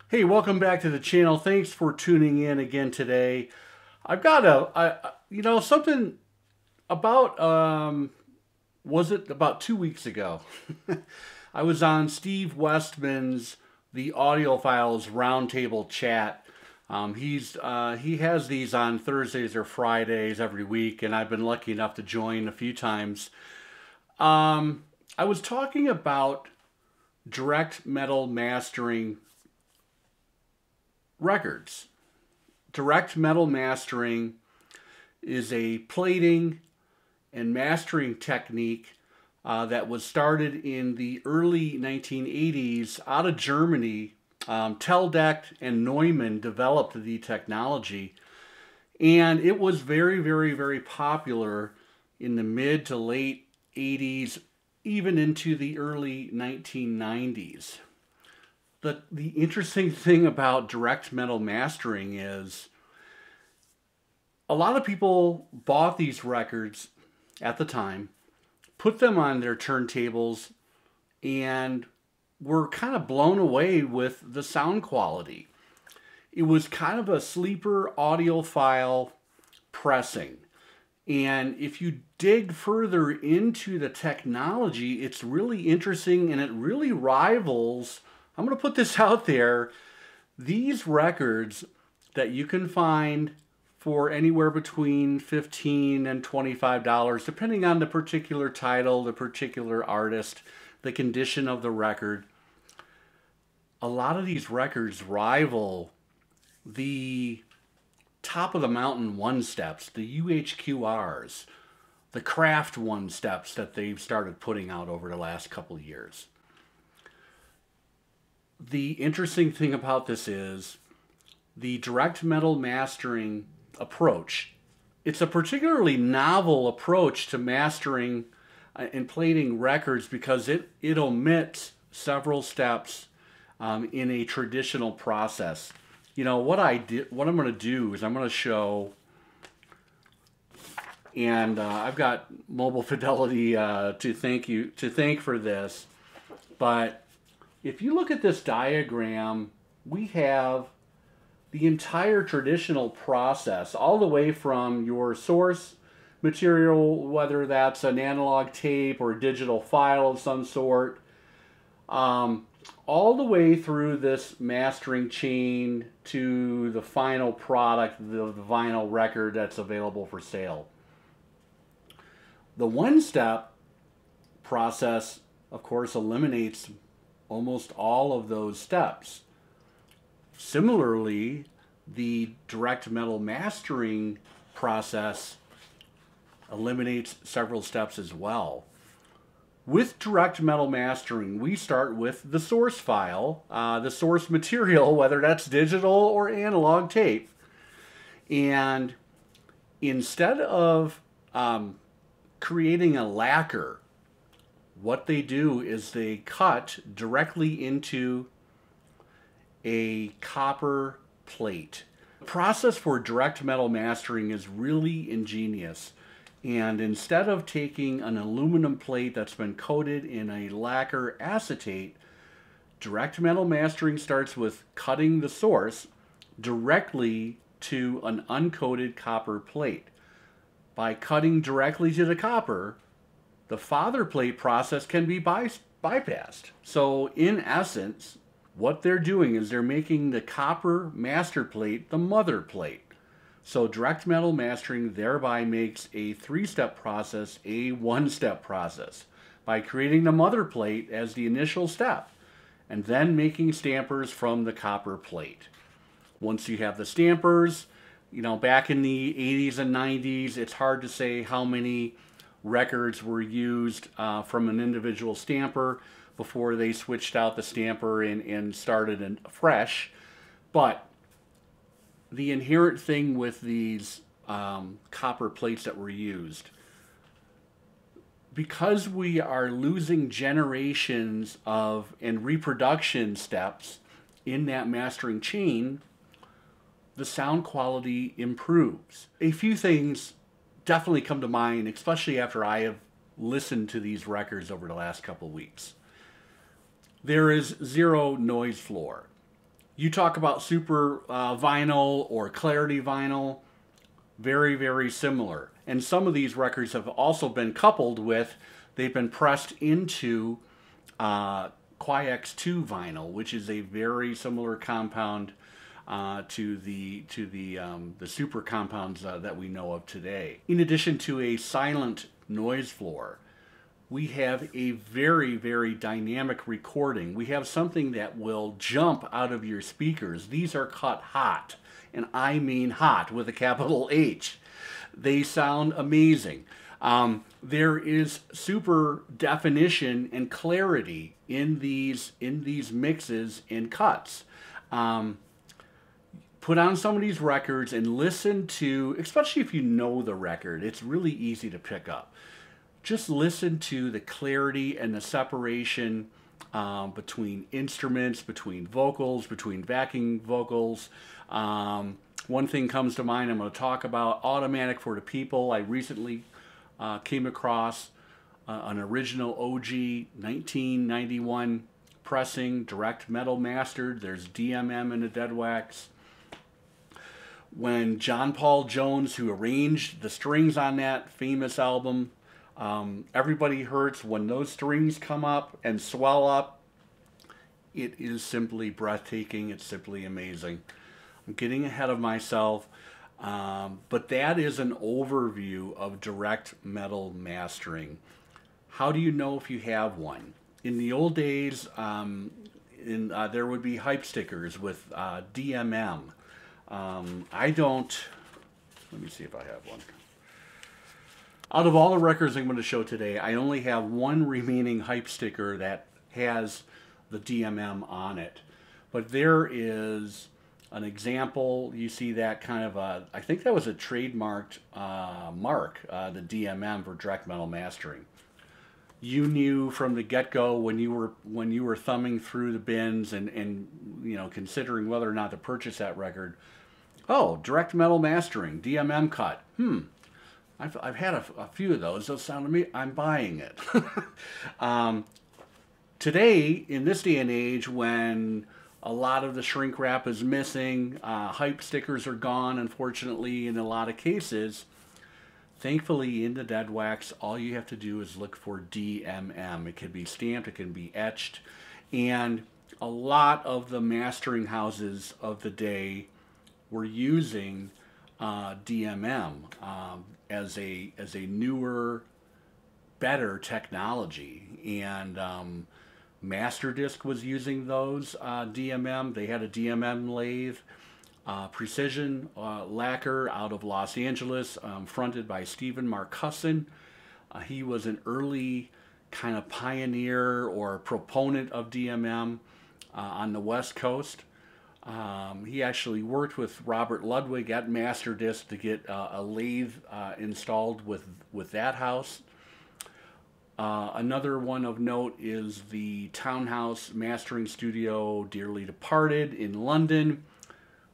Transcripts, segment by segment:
Hey, welcome back to the channel. Thanks for tuning in again today. I've got something about, was it about 2 weeks ago? I was on Steve Westman's The Audiophiles Roundtable Chat. He has these on Thursdays or Fridays every week, and I've been lucky enough to join a few times. I was talking about direct metal mastering records. Direct metal mastering is a plating and mastering technique that was started in the early 1980s out of Germany. Teldec and Neumann developed the technology, and it was very, very, very popular in the mid to late 80s, even into the early 1990s. The interesting thing about direct metal mastering is a lot of people bought these records at the time, put them on their turntables, and were kind of blown away with the sound quality. It was kind of a sleeper audiophile pressing. And if you dig further into the technology, it's really interesting, and it really rivals, I'm going to put this out there, these records that you can find for anywhere between $15 and $25, depending on the particular title, the particular artist, the condition of the record. A lot of these records rival the top of the mountain one steps, the UHQRs, the craft one steps that they've started putting out over the last couple of years. The interesting thing about this is the direct metal mastering approach. It's a particularly novel approach to mastering and plating records because it omits several steps in a traditional process. You know, what I'm going to do is I'm going to show, and I've got Mobile Fidelity to thank for this, but if you look at this diagram, we have the entire traditional process, all the way from your source material, whether that's an analog tape or a digital file of some sort, all the way through this mastering chain to the final product, the vinyl record that's available for sale. The one-step process, of course, eliminates almost all of those steps. Similarly, the direct metal mastering process eliminates several steps as well. With direct metal mastering, we start with the source file, the source material, whether that's digital or analog tape. And instead of creating a lacquer, what they do is they cut directly into a copper plate. The process for direct metal mastering is really ingenious. And instead of taking an aluminum plate that's been coated in a lacquer acetate, direct metal mastering starts with cutting the source directly to an uncoated copper plate. By cutting directly to the copper, the father plate process can be bypassed. So in essence, what they're doing is they're making the copper master plate the mother plate. So direct metal mastering thereby makes a three-step process a one-step process by creating the mother plate as the initial step and then making stampers from the copper plate. Once you have the stampers, you know, back in the 80s and 90s, it's hard to say how many records were used from an individual stamper before they switched out the stamper and started fresh. But the inherent thing with these copper plates that were used, because we are losing generations of and reproduction steps in that mastering chain, the sound quality improves. A few things definitely come to mind, especially after I have listened to these records over the last couple of weeks. There is zero noise floor. You talk about super vinyl or clarity vinyl, very, very similar. And some of these records have also been coupled with, they've been pressed into Qui-X2 vinyl, which is a very similar compound to the super compounds that we know of today. In addition to a silent noise floor, we have a very, very dynamic recording. We have something that will jump out of your speakers. These are cut hot, and I mean hot with a capital H. They sound amazing. There is super definition and clarity in these mixes and cuts. Put on some of these records and listen to, especially if you know the record, it's really easy to pick up. Just listen to the clarity and the separation between instruments, between vocals, between backing vocals. One thing comes to mind, I'm going to talk about Automatic for the People. I recently came across an original OG 1991 pressing, direct metal mastered. There's DMM in the dead wax. When John Paul Jones, who arranged the strings on that famous album, Everybody Hurts, when those strings come up and swell up, it is simply breathtaking. It's simply amazing. I'm getting ahead of myself, but that is an overview of direct metal mastering. How do you know if you have one? In the old days, there would be hype stickers with DMM. I don't, let me see if I have one. Out of all the records I'm going to show today, I only have one remaining hype sticker that has the DMM on it. But there is an example. You see that kind of I think that was a trademarked mark, the DMM for direct metal mastering. You knew from the get-go when you were thumbing through the bins and you know, considering whether or not to purchase that record. Oh, direct metal mastering, DMM cut. I've had a few of those. Those sound to me, I'm buying it. Today, in this day and age, when a lot of the shrink wrap is missing, hype stickers are gone, unfortunately, in a lot of cases. Thankfully, in the dead wax, all you have to do is look for DMM. It can be stamped, it can be etched, and a lot of the mastering houses of the day were using DMM as a newer, better technology, and Masterdisc was using those DMM. They had a DMM lathe, Precision Lacquer out of Los Angeles, fronted by Stephen Marcussen. He was an early kind of pioneer or proponent of DMM on the West Coast. He actually worked with Robert Ludwig at Masterdisc to get a lathe installed with that house. Another one of note is the Townhouse Mastering Studio, dearly departed, in London,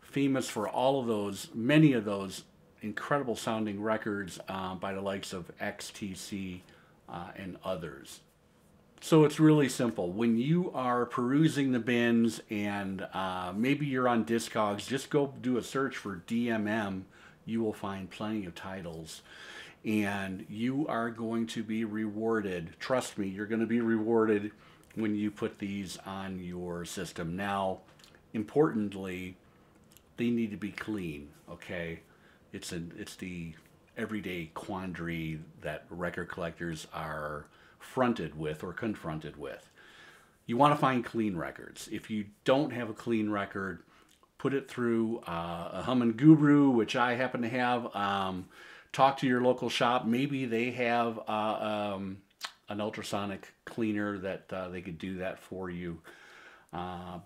famous for all of those, many of those incredible sounding records by the likes of XTC and others. So it's really simple. When you are perusing the bins and maybe you're on Discogs, just go do a search for DMM. You will find plenty of titles. And you are going to be rewarded. Trust me, you're going to be rewarded when you put these on your system. Now, importantly, they need to be clean, okay? It's the everyday quandary that record collectors are fronted with or confronted with. You want to find clean records. If you don't have a clean record, put it through a Hummin Guru, which I happen to have. Talk to your local shop. Maybe they have an ultrasonic cleaner that they could do that for you.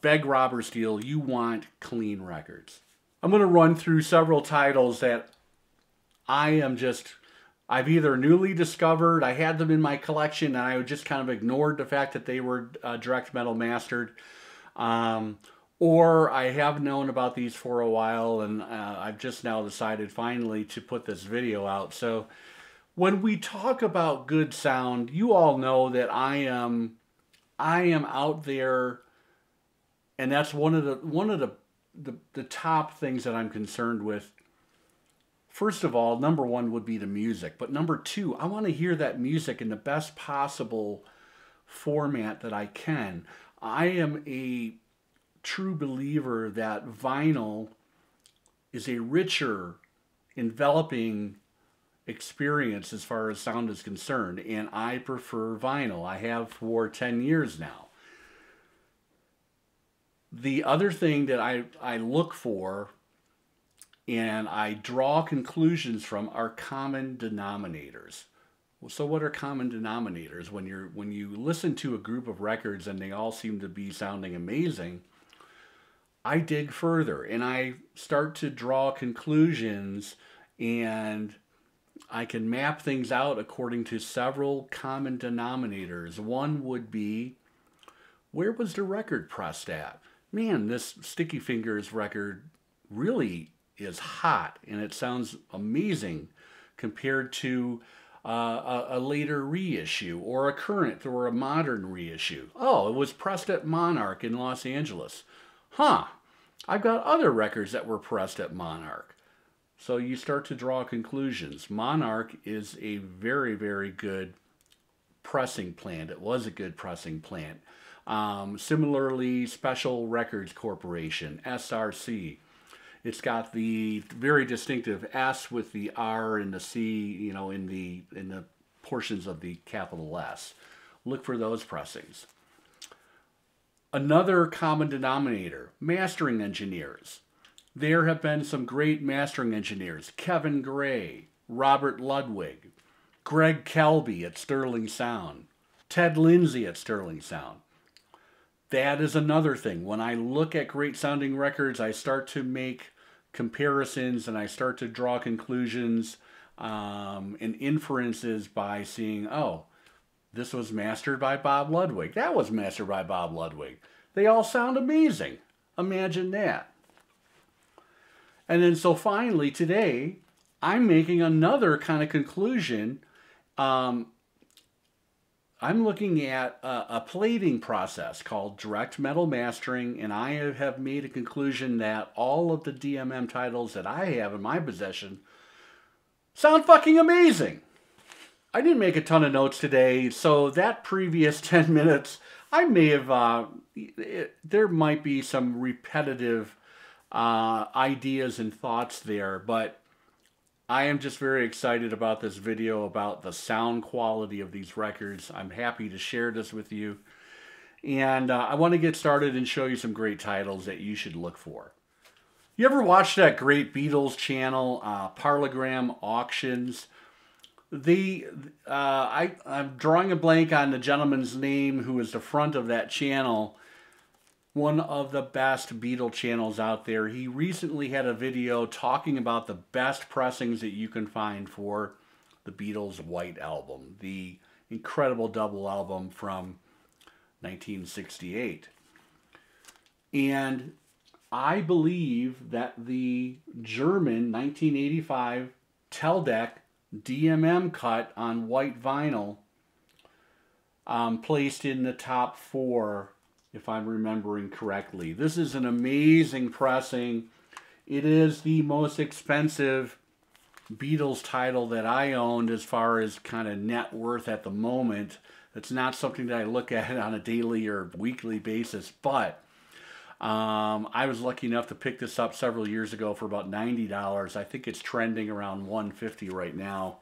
Beg, rob, or steal. You want clean records. I'm going to run through several titles that I've either newly discovered, I had them in my collection, and I just kind of ignored the fact that they were direct metal mastered. Or I have known about these for a while, and I've just now decided finally to put this video out. So when we talk about good sound, you all know that I am out there And that's one of the top things that I'm concerned with. First of all, number one would be the music, but number two, I want to hear that music in the best possible format that I can. I am a true believer that vinyl is a richer, enveloping experience as far as sound is concerned, and I prefer vinyl. I have for 10 years now. The other thing that I look for and I draw conclusions from are common denominators. So what are common denominators? When you listen to a group of records and they all seem to be sounding amazing, I dig further and I start to draw conclusions, and I can map things out according to several common denominators. One would be, where was the record pressed at? Man, this Sticky Fingers record really is hot and it sounds amazing compared to a later reissue or a current or a modern reissue. Oh, it was pressed at Monarch in Los Angeles. Huh, I've got other records that were pressed at Monarch. So you start to draw conclusions. Monarch is a very, very good pressing plant. It was a good pressing plant. Similarly, Special Records Corporation, SRC. It's got the very distinctive S with the R and the C, you know, in the portions of the capital S. Look for those pressings. Another common denominator, mastering engineers. There have been some great mastering engineers. Kevin Gray, Robert Ludwig, Greg Kelby at Sterling Sound, Ted Lindsay at Sterling Sound. That is another thing. When I look at great sounding records, I start to make comparisons and I start to draw conclusions and inferences by seeing, oh, this was mastered by Bob Ludwig. That was mastered by Bob Ludwig. They all sound amazing. Imagine that. And then so finally today, I'm making another kind of conclusion. I'm looking at a plating process called direct metal mastering, and I have made a conclusion that all of the DMM titles that I have in my possession sound fucking amazing. I didn't make a ton of notes today, so that previous 10 minutes, I may have, there might be some repetitive ideas and thoughts there, but I am just very excited about this video, about the sound quality of these records. I'm happy to share this with you. And I want to get started and show you some great titles that you should look for. You ever watch that great Beatles channel, Parlogram Auctions? I'm drawing a blank on the gentleman's name who is the front of that channel. One of the best Beatle channels out there. He recently had a video talking about the best pressings that you can find for the Beatles' White Album, the incredible double album from 1968. And I believe that the German 1985 Teldec DMM cut on white vinyl placed in the top 4, if I'm remembering correctly. This is an amazing pressing. It is the most expensive Beatles title that I owned as far as kind of net worth at the moment. It's not something that I look at on a daily or weekly basis, but I was lucky enough to pick this up several years ago for about $90. I think it's trending around $150 right now.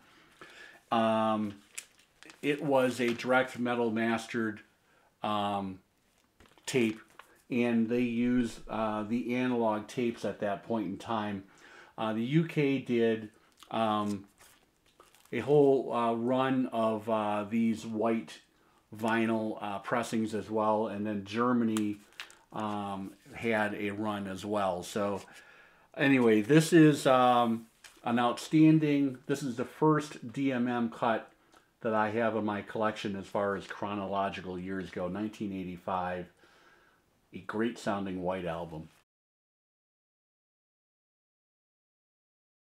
It was a direct metal mastered tape, and they use the analog tapes at that point in time. The UK did a whole run of these white vinyl pressings as well, and then Germany had a run as well. So anyway, this is an outstanding, this is the first DMM cut that I have in my collection as far as chronological years go, 1985. A great sounding white album.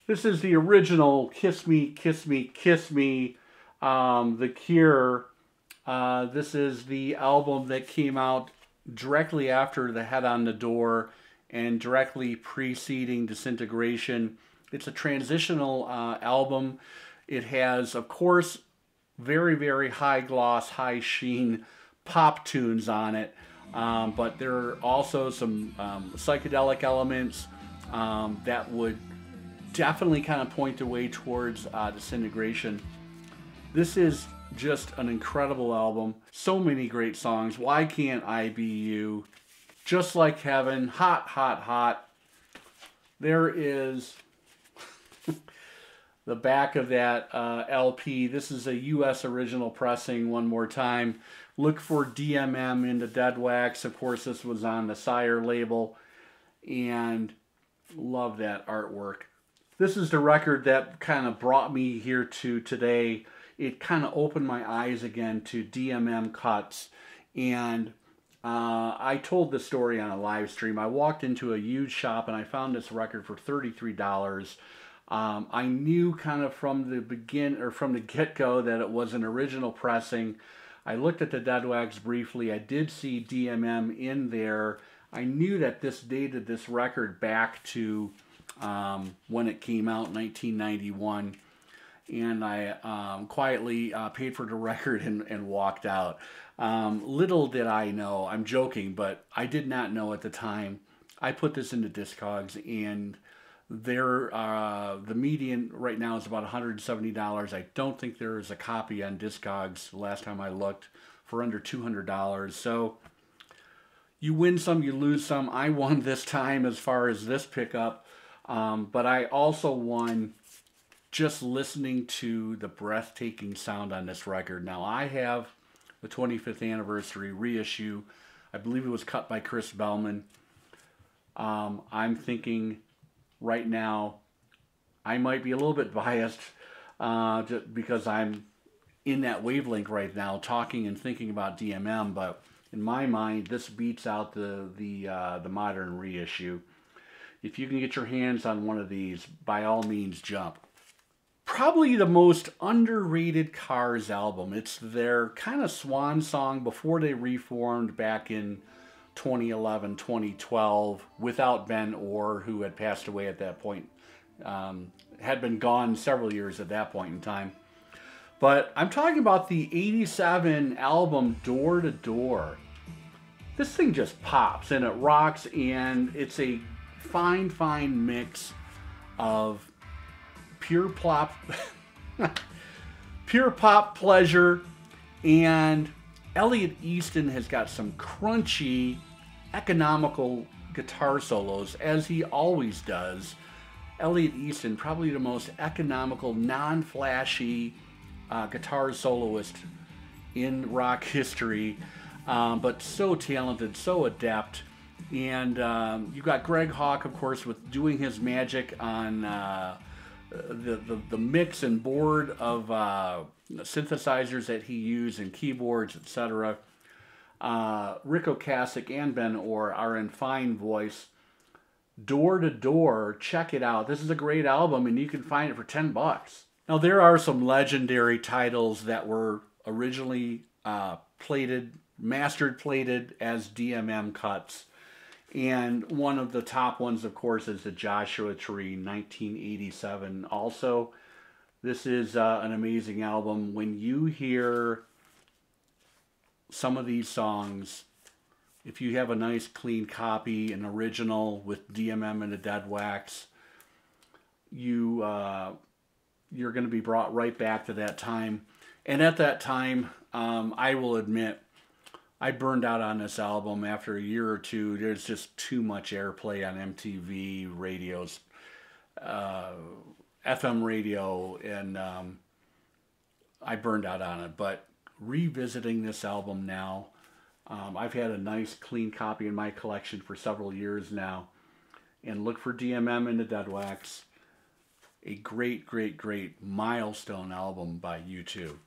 This is the original Kiss Me, Kiss Me, Kiss Me, The Cure. This is the album that came out directly after the Head on the Door and directly preceding Disintegration. It's a transitional album. It has, of course, very, very high gloss, high sheen pop tunes on it. But there are also some psychedelic elements that would definitely kind of point the way towards Disintegration. This is just an incredible album. So many great songs. Why Can't I Be You? Just Like Heaven. Hot, hot, hot. There is the back of that LP. This is a U.S. original pressing one more time. Look for DMM into Dead Wax. Of course, this was on the Sire label. And love that artwork. This is the record that kind of brought me here to today. It kind of opened my eyes again to DMM cuts. And I told this story on a live stream. I walked into a used shop and I found this record for $33. I knew kind of from the get-go that it was an original pressing. I looked at the Dead Wax briefly. I did see DMM in there. I knew that this dated this record back to when it came out in 1991. And I quietly paid for the record and walked out. Little did I know, I'm joking, but I did not know at the time. I put this into Discogs, and the median right now is about $170. I don't think there is a copy on Discogs last time I looked for under $200. So you win some, you lose some. I won this time as far as this pickup, but I also won just listening to the breathtaking sound on this record. Now, I have the 25th anniversary reissue. I believe it was cut by Chris Bellman. I'm thinking right now I might be a little bit biased just because I'm in that wavelength right now, talking and thinking about DMM. But in my mind, this beats out the modern reissue. If you can get your hands on one of these, by all means, jump. Probably the most underrated Cars album. It's their kind of swan song before they reformed back in 2011, 2012, without Ben Orr, who had passed away at that point. Had been gone several years at that point in time. But I'm talking about the 87 album Door to Door. This thing just pops and it rocks, and it's a fine, fine mix of pure pop pleasure, and Elliot Easton has got some crunchy, economical guitar solos, as he always does. Elliot Easton, probably the most economical, non-flashy guitar soloist in rock history, but so talented, so adept. And you've got Greg Hawk, of course, with doing his magic on the mix and board of synthesizers that he used and keyboards, etc. Rick Ocasek and Ben Orr are in fine voice. Door to Door, check it out. This is a great album, and you can find it for $10. Now, there are some legendary titles that were originally mastered plated as DMM cuts. And one of the top ones, of course, is the Joshua Tree, 1987. Also, this is an amazing album. When you hear some of these songs, if you have a nice clean copy, an original with DMM and the Dead Wax, you're going to be brought right back to that time. And at that time, I will admit, I burned out on this album after a year or two. There's just too much airplay on MTV radios, FM radio, and I burned out on it. But revisiting this album now, I've had a nice clean copy in my collection for several years now. And look for DMM and the Dead Wax. A great, great, great milestone album by U2.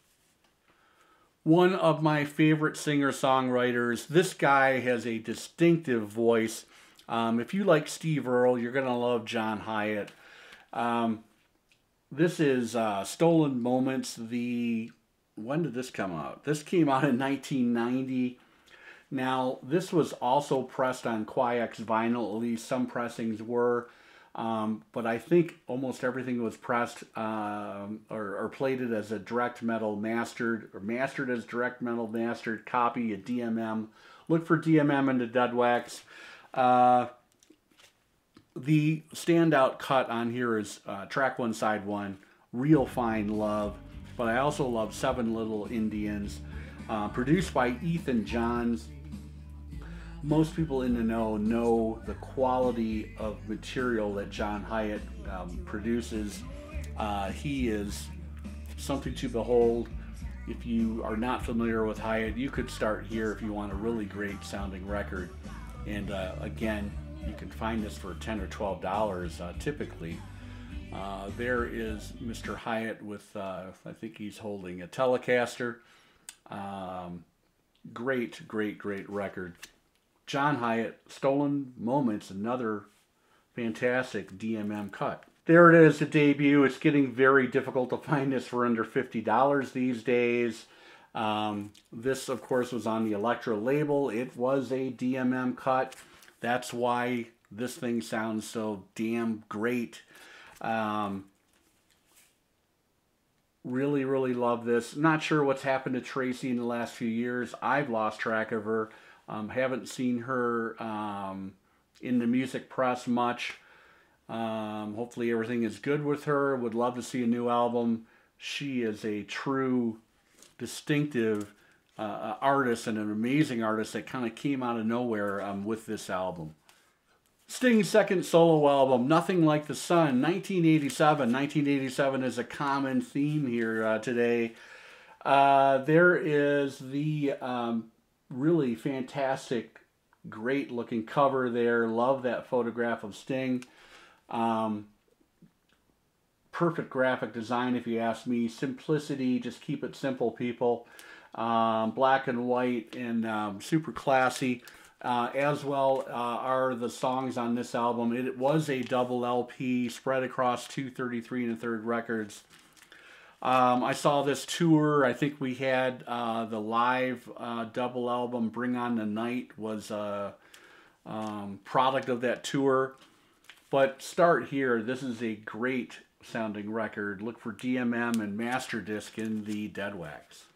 One of my favorite singer-songwriters. This guy has a distinctive voice. If you like Steve Earle, you're going to love John Hyatt. This is Stolen Moments. When did this come out? This came out in 1990. Now, this was also pressed on Qui-X vinyl, at least some pressings were, but I think almost everything was pressed or plated as a direct metal mastered, or mastered as direct metal mastered copy, a DMM. Look for DMM into Dead Wax. The standout cut on here is track 1, side 1, Real Fine Love, but I also love Seven Little Indians, produced by Ethan Johns. Most people in the know the quality of material that John Hiatt produces. He is something to behold. If you are not familiar with Hiatt, you could start here if you want a really great sounding record. And again, you can find this for $10 or $12 typically. There is Mr. Hiatt with, I think he's holding a Telecaster. Great record. John Hiatt, Stolen Moments, another fantastic DMM cut. There it is, the debut. It's getting very difficult to find this for under $50 these days. This, of course, was on the Elektra label. It was a DMM cut. That's why this thing sounds so damn great. Really love this. Not sure what's happened to Tracy in the last few years. I've lost track of her. Haven't seen her in the music press much. Hopefully everything is good with her. Would love to see a new album. She is a true, distinctive artist and an amazing artist that kind of came out of nowhere with this album. Sting's second solo album, Nothing Like the Sun, 1987. 1987 is a common theme here today. There is the really fantastic, great looking cover there. Love that photograph of Sting. Perfect graphic design if you ask me. Simplicity, just keep it simple, people. Black and white and super classy. As well are the songs on this album. It was a double LP spread across 2 33 1/3 records. I saw this tour. I think we had the live double album Bring On the Night was a product of that tour. But start here. This is a great sounding record. Look for DMM and Master Disc in the Dead Wax.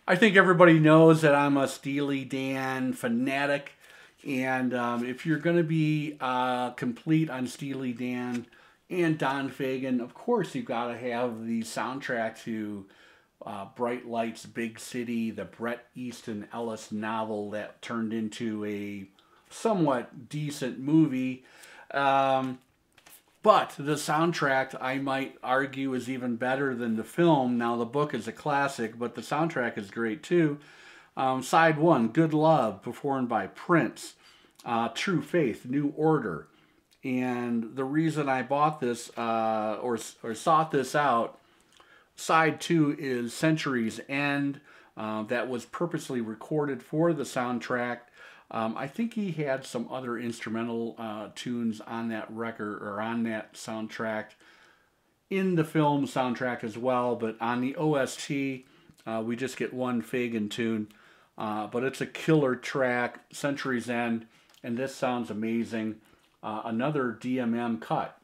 I think everybody knows that I'm a Steely Dan fanatic. And if you're going to be complete on Steely Dan and Don Fagen, of course you've got to have the soundtrack to Bright Lights, Big City, the Bret Easton Ellis novel that turned into a somewhat decent movie. But the soundtrack, I might argue, is even better than the film. Now, the book is a classic, but the soundtrack is great too. Side 1, Good Love, performed by Prince. True Faith, New Order. And the reason I bought this or sought this out, side 2 is Century's End. That was purposely recorded for the soundtrack. I think he had some other instrumental tunes on that record or on that soundtrack in the film soundtrack as well. But on the OST, we just get one Fagen tune. But it's a killer track, Century's End, and this sounds amazing. Another DMM cut.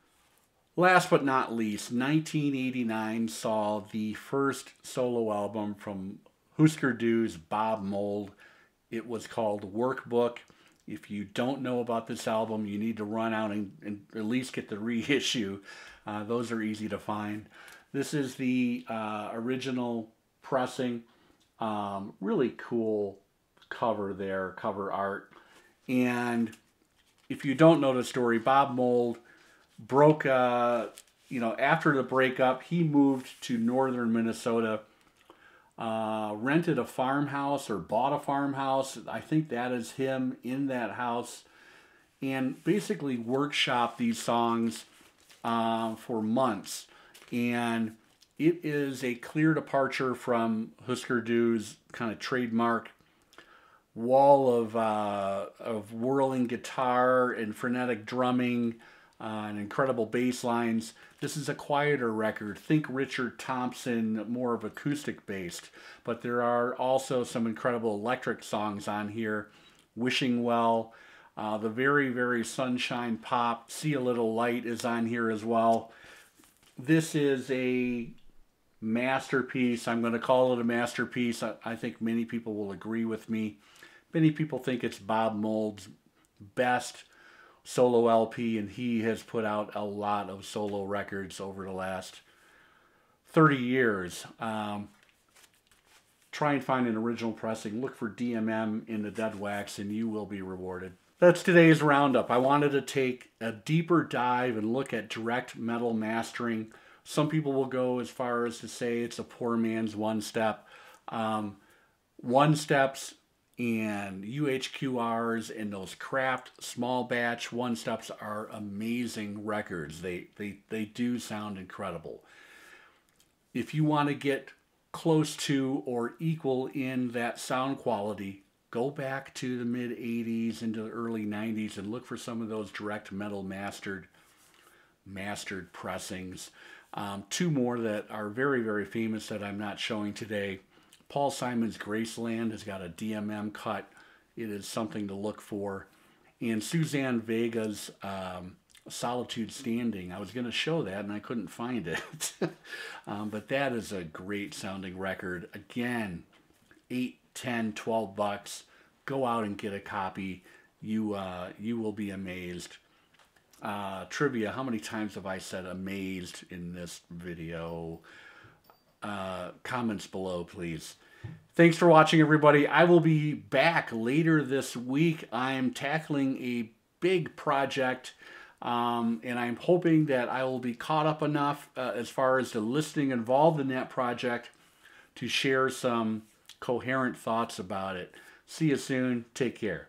Last but not least, 1989 saw the first solo album from Husker Du's Bob Mould. It was called Workbook. If you don't know about this album, you need to run out and at least get the reissue. Those are easy to find. This is the original pressing. Really cool cover there, cover art. And if you don't know the story, Bob Mould broke, after the breakup, he moved to northern Minnesota, rented a farmhouse or bought a farmhouse. I think that is him in that house, and basically workshopped these songs for months. And it is a clear departure from Husker Du's kind of trademark wall of whirling guitar and frenetic drumming and incredible bass lines. This is a quieter record. Think Richard Thompson, more of acoustic based. But there are also some incredible electric songs on here. Wishing Well. The very, very Sunshine Pop, See a Little Light is on here as well. This is a masterpiece. I'm going to call it a masterpiece. I think many people will agree with me. Many people think it's Bob Mould's best solo LP, and he has put out a lot of solo records over the last 30 years. Try and find an original pressing. Look for DMM in the Dead Wax, and you will be rewarded. That's today's roundup. I wanted to take a deeper dive and look at direct metal mastering. Some people will go as far as to say it's a poor man's one step. One steps and UHQRs and those craft small batch one steps are amazing records. They do sound incredible. If you want to get close to or equal in that sound quality, go back to the mid 80s into the early 90s and look for some of those direct metal mastered pressings. Two more that are very, very famous that I'm not showing today. Paul Simon's Graceland has got a DMM cut. It is something to look for. And Suzanne Vega's Solitude Standing. I was going to show that and I couldn't find it. But that is a great sounding record. Again, 8, 10, 12 bucks. Go out and get a copy. You will be amazed. Trivia, how many times have I said amazed in this video? Comments below, please. Thanks for watching, everybody. I will be back later this week. I'm tackling a big project, and I'm hoping that I will be caught up enough as far as the listening involved in that project to share some coherent thoughts about it. See you soon. Take care.